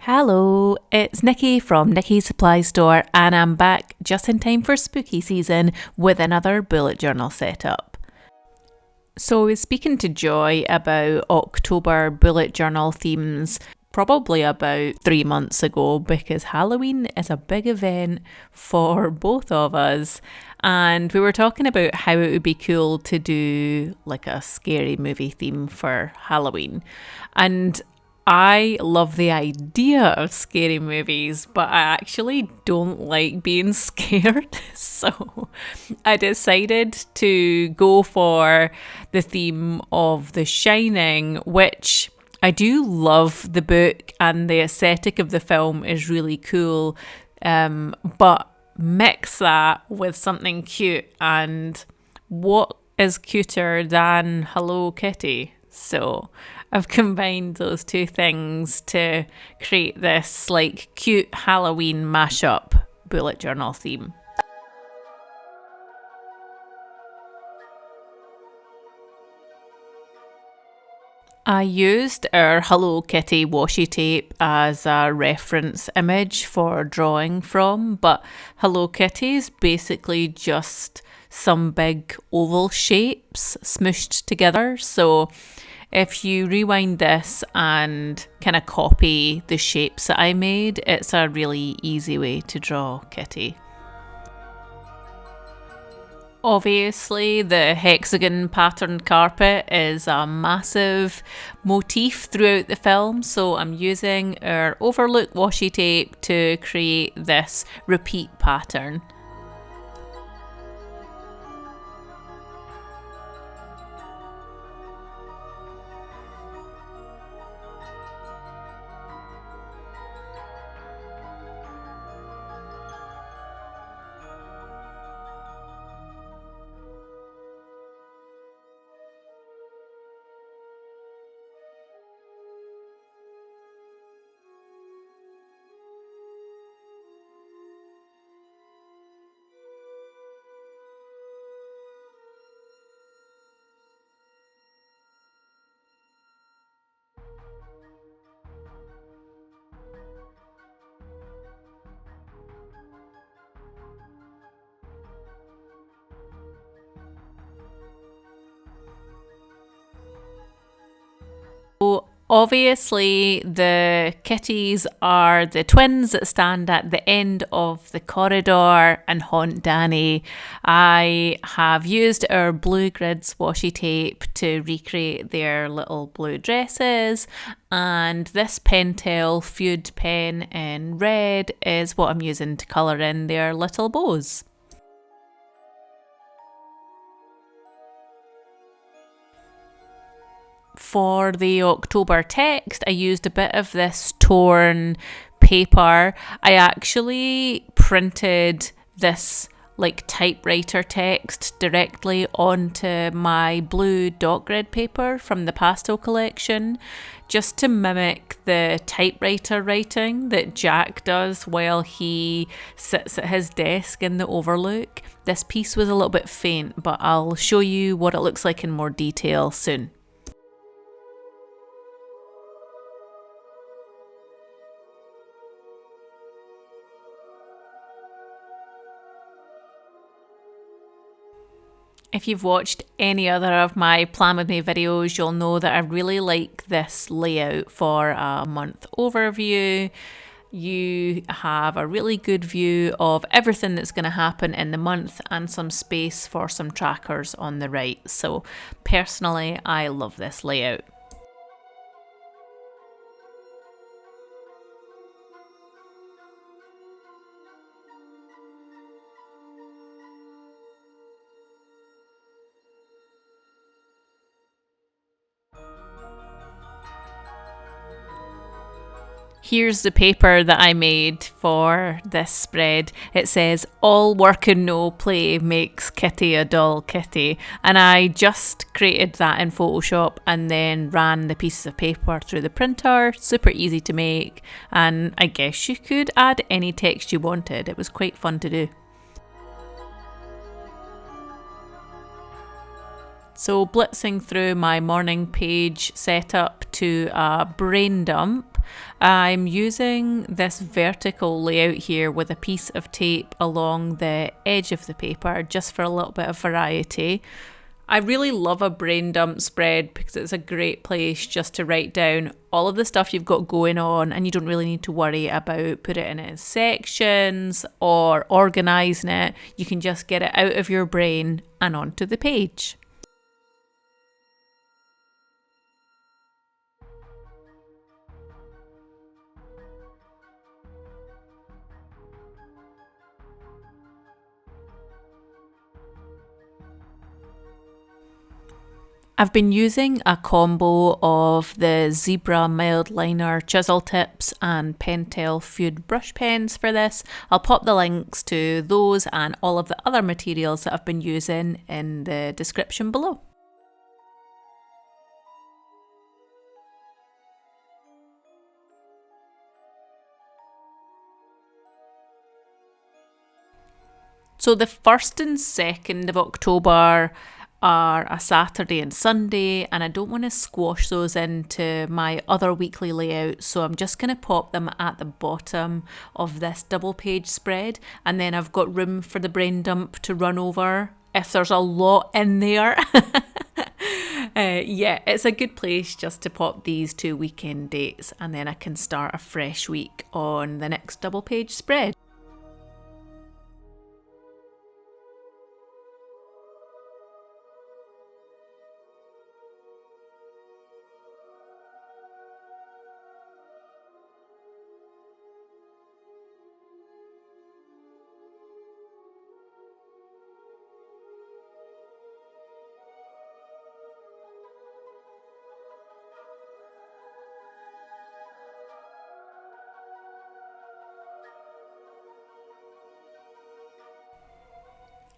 Hello, it's Nikki from Nikki's Supply Store, and I'm back just in time for spooky season with another bullet journal setup. So I was speaking to Joy about October bullet journal themes probably about 3 months ago because Halloween is a big event for both of us, and we were talking about how it would be cool to do like a scary movie theme for Halloween. And I love the idea of scary movies, but I actually don't like being scared. So I decided to go for the theme of The Shining, which I do love the book and the aesthetic of the film is really cool. But mix that with something cute, and what is cuter than Hello Kitty? So I've combined those two things to create this like cute Halloween mashup bullet journal theme. I used our Hello Kitty washi tape as a reference image for drawing from, but Hello Kitty is basically just some big oval shapes smooshed together. So if you rewind this and kind of copy the shapes that I made, it's a really easy way to draw Kitty. Obviously, the hexagon patterned carpet is a massive motif throughout the film, so I'm using our Overlook washi tape to create this repeat pattern. So obviously, the kitties are the twins that stand at the end of the corridor and haunt Danny. I have used our Blue Grids washi tape to recreate their little blue dresses, and this Pentel Feud pen in red is what I'm using to colour in their little bows. For the October text, I used a bit of this torn paper. I actually printed this like typewriter text directly onto my blue dot grid paper from the pastel collection, just to mimic the typewriter writing that Jack does while he sits at his desk in the Overlook. This piece was a little bit faint, but I'll show you what it looks like in more detail soon. If you've watched any other of my Plan With Me videos, you'll know that I really like this layout for a month overview. You have a really good view of everything that's going to happen in the month and some space for some trackers on the right. So personally, I love this layout. Here's the paper that I made for this spread. It says, "All work and no play makes Kitty a dull kitty." And I just created that in Photoshop and then ran the pieces of paper through the printer. Super easy to make. And I guess you could add any text you wanted. It was quite fun to do. So blitzing through my morning page setup to a brain dump, I'm using this vertical layout here with a piece of tape along the edge of the paper just for a little bit of variety. I really love a brain dump spread because it's a great place just to write down all of the stuff you've got going on, and you don't really need to worry about put it in sections or organising it. You can just get it out of your brain and onto the page. I've been using a combo of the Zebra Mild Liner chisel tips and Pentel Food brush pens for this. I'll pop the links to those and all of the other materials that I've been using in the description below. So the 1st and 2nd of October are a Saturday and Sunday, and I don't want to squash those into my other weekly layout, so I'm just going to pop them at the bottom of this double page spread, and then I've got room for the brain dump to run over if there's a lot in there. Yeah, it's a good place just to pop these 2 weekend dates, and then I can start a fresh week on the next double page spread.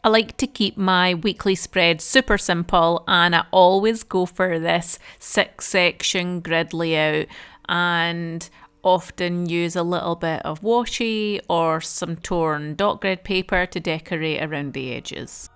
I like to keep my weekly spread super simple, and I always go for this 6-section grid layout and often use a little bit of washi or some torn dot grid paper to decorate around the edges.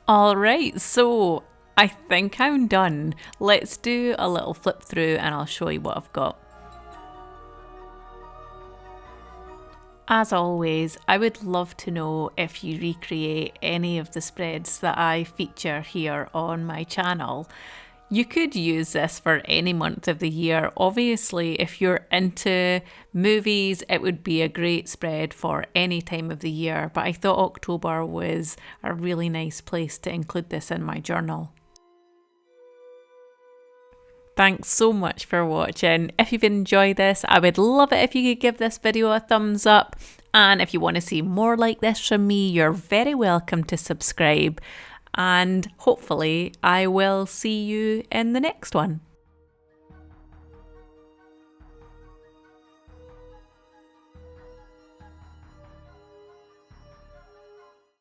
Alright, so I think I'm done. Let's do a little flip through and I'll show you what I've got. As always, I would love to know if you recreate any of the spreads that I feature here on my channel. You could use this for any month of the year. Obviously, if you're into movies, it would be a great spread for any time of the year, but I thought October was a really nice place to include this in my journal. Thanks so much for watching. If you've enjoyed this, I would love it if you could give this video a thumbs up. And if you want to see more like this from me, you're very welcome to subscribe. And hopefully I will see you in the next one.